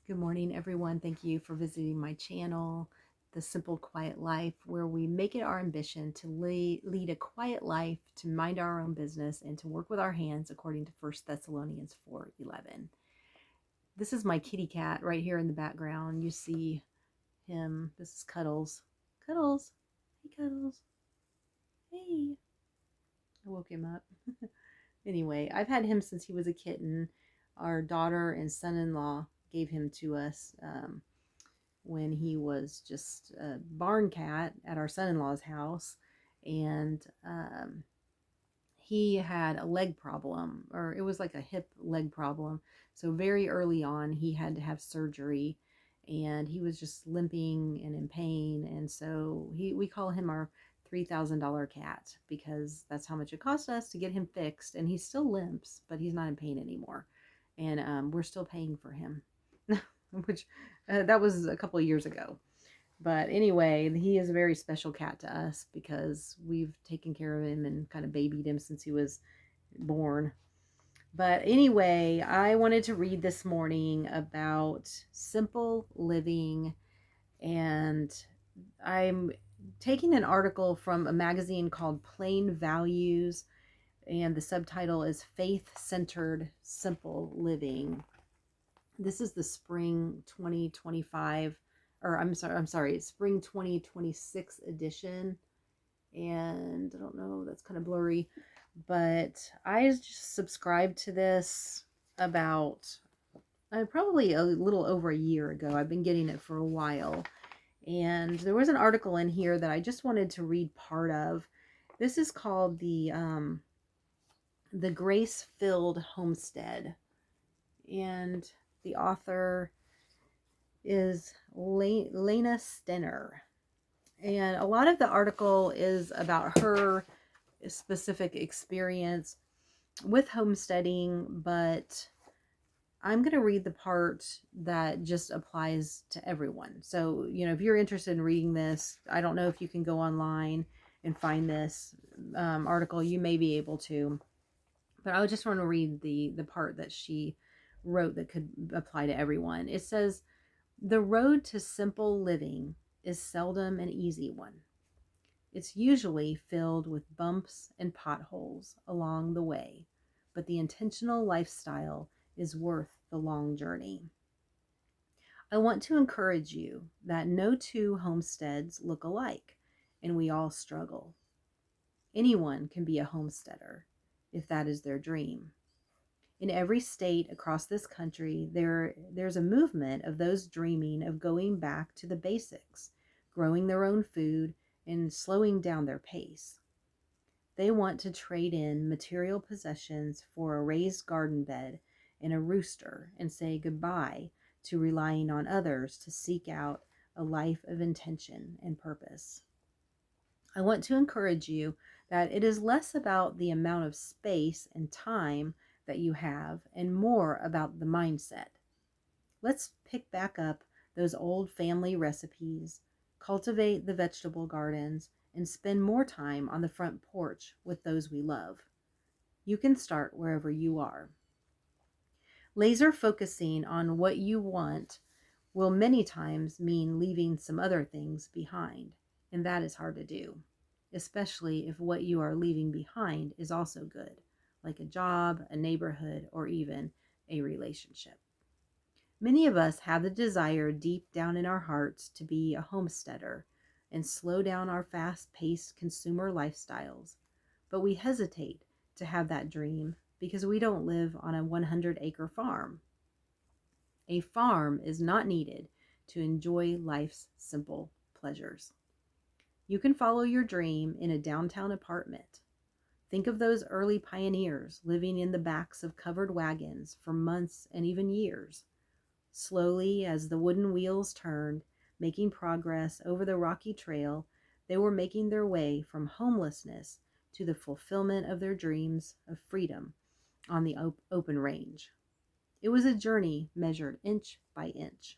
Good morning, everyone. Thank you for visiting my channel, The Simple Quiet Life, where we make it our ambition to lead a quiet life, to mind our own business, and to work with our hands according to 1 Thessalonians 4:11. This is my kitty cat right here in the background. You see him. This is Cuddles. Cuddles. Hey, Cuddles. Hey. I woke him up. Anyway, I've had him since he was a kitten. Our daughter and son-in-law gave him to us when he was just a barn cat at our son-in-law's house. And he had a leg problem, or it was like a hip leg problem. So very early on, he had to have surgery, and he was just limping and in pain. And so we call him our $3,000 cat because that's how much it cost us to get him fixed. And he still limps, but he's not in pain anymore. And we're still paying for him, which that was a couple of years ago. But anyway, he is a very special cat to us because we've taken care of him and kind of babied him since he was born. But anyway, I wanted to read this morning about simple living, and I'm taking an article from a magazine called Plain Values, and the subtitle is Faith-Centered Simple Living. This is the spring 2025, or I'm sorry, spring 2026 edition. And I don't know, that's kind of blurry, but I just subscribed to this about probably a little over a year ago. I've been getting it for a while. And there was an article in here that I just wanted to read part of. This is called the Grace-Filled Homestead. And the author is Lana Stenner. And a lot of the article is about her specific experience with homesteading, but I'm going to read the part that just applies to everyone. So, if you're interested in reading this, I don't know if you can go online and find this article. You may be able to, but I just want to read the part that she wrote that could apply to everyone. It says, "The road to simple living is seldom an easy one. It's usually filled with bumps and potholes along the way, but the intentional lifestyle is worth the long journey. I want to encourage you that no two homesteads look alike, and we all struggle. Anyone can be a homesteader if that is their dream. In every state across this country, there's a movement of those dreaming of going back to the basics, growing their own food, and slowing down their pace. They want to trade in material possessions for a raised garden bed and a rooster and say goodbye to relying on others to seek out a life of intention and purpose. I want to encourage you that it is less about the amount of space and time that you have and more about the mindset. Let's pick back up those old family recipes, cultivate the vegetable gardens, and spend more time on the front porch with those we love. You can start wherever you are. Laser focusing on what you want will many times mean leaving some other things behind, and that is hard to do, especially if what you are leaving behind is also good, like a job, a neighborhood, or even a relationship. Many of us have the desire deep down in our hearts to be a homesteader and slow down our fast-paced consumer lifestyles, but we hesitate to have that dream because we don't live on a 100-acre farm. A farm is not needed to enjoy life's simple pleasures. You can follow your dream in a downtown apartment. Think of those early pioneers living in the backs of covered wagons for months and even years. Slowly, as the wooden wheels turned, making progress over the rocky trail, they were making their way from homelessness to the fulfillment of their dreams of freedom on the open range. It was a journey measured inch by inch.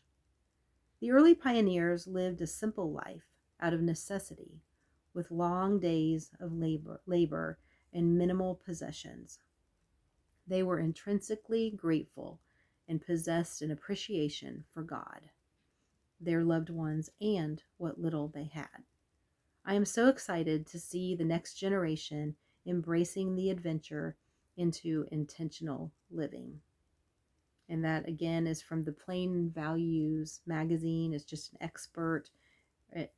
The early pioneers lived a simple life out of necessity, with long days of labor and minimal possessions. They were intrinsically grateful and possessed an appreciation for God, their loved ones, and what little they had. I am so excited to see the next generation embracing the adventure into intentional living. And that again is from the Plain Values magazine. It's just an expert. It's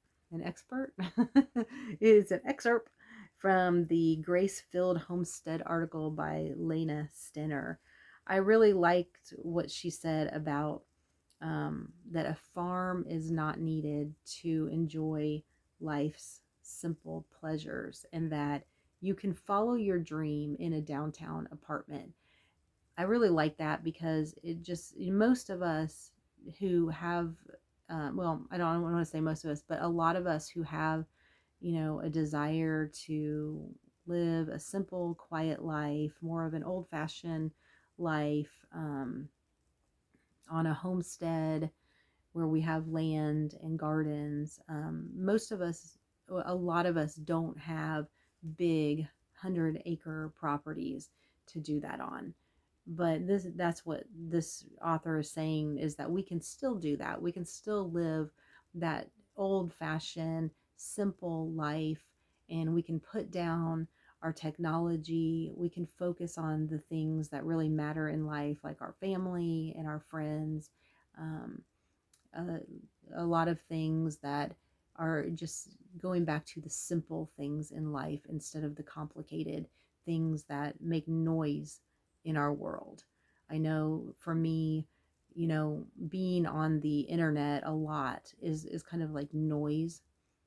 an excerpt from the Grace-Filled Homestead article by Lana Stenner. I really liked what she said about that a farm is not needed to enjoy life's simple pleasures, and that you can follow your dream in a downtown apartment. I really like that because it just, most of us who have, well, I don't want to say most of us, but a lot of us who have, a desire to live a simple, quiet life, more of an old fashioned life, on a homestead where we have land and gardens. Most of us, a lot of us don't have big 100-acre properties to do that on. But that's what this author is saying, is that we can still do that. We can still live that old fashioned, simple life, and we can put down our technology. We can focus on the things that really matter in life, like our family and our friends. Um, a, a lot of things that are just going back to the simple things in life instead of the complicated things that make noise in our world. I know for me, being on the internet a lot is kind of like noise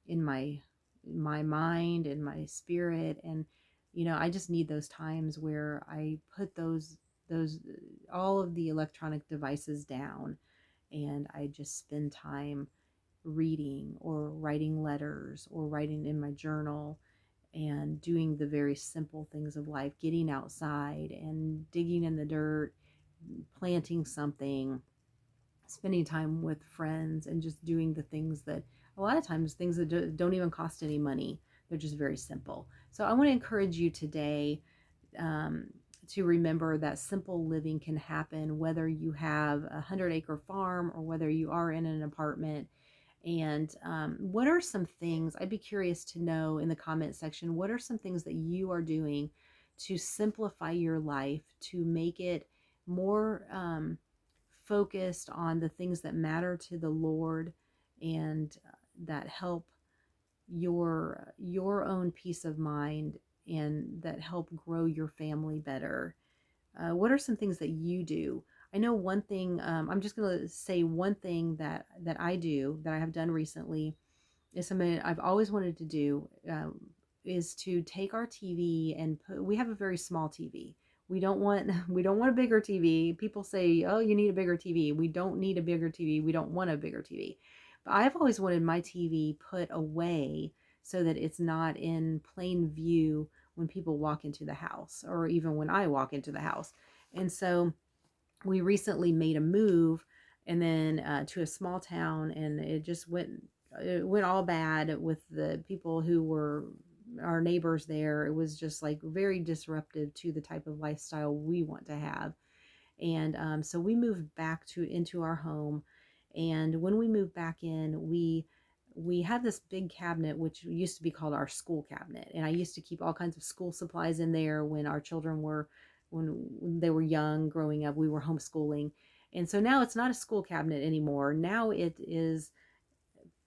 in my mind and my spirit. And I just need those times where I put those all of the electronic devices down, and I just spend time reading or writing letters or writing in my journal and doing the very simple things of life, getting outside and digging in the dirt, planting something, spending time with friends, and just doing the things that, a lot of times, things that don't even cost any money. They're just very simple. So I want to encourage you today, um, to remember that simple living can happen whether you have a 100-acre farm or whether you are in an apartment. And what are some things, I'd be curious to know in the comment section, what are some things that you are doing to simplify your life, to make it more focused on the things that matter to the Lord, and that help your own peace of mind, and that help grow your family better. What are some things that you do? I know one thing. I'm just going to say one thing that I do, that I have done recently, is something I've always wanted to do. Is to take our TV and we have a very small TV. We don't want a bigger TV. People say, "Oh, you need a bigger TV." We don't need a bigger TV. We don't want a bigger TV. But I've always wanted my TV put away so that it's not in plain view when people walk into the house, or even when I walk into the house. And so we recently made a move, and then to a small town, and it went all bad with the people who were our neighbors there. It was just like very disruptive to the type of lifestyle we want to have. And so we moved back into our home. And when we moved back in, we had this big cabinet, which used to be called our school cabinet. And I used to keep all kinds of school supplies in there when our children were, when they were young, growing up. We were homeschooling. And so now it's not a school cabinet anymore. Now it is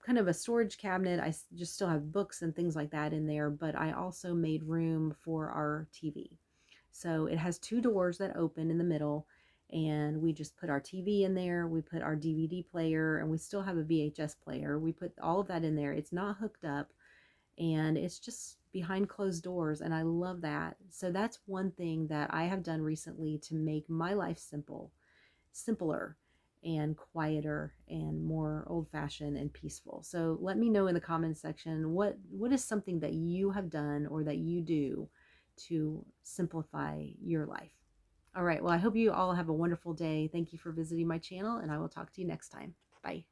kind of a storage cabinet. I just still have books and things like that in there, but I also made room for our TV. So it has two doors that open in the middle, and we just put our TV in there. We put our DVD player, and we still have a VHS player. We put all of that in there. It's not hooked up, and it's just behind closed doors, and I love that. So that's one thing that I have done recently to make my life simpler and quieter and more old-fashioned and peaceful. So let me know in the comments section, what is something that you have done or that you do to simplify your life. All right, well, I hope you all have a wonderful day. Thank you for visiting my channel, and I will talk to you next time. Bye.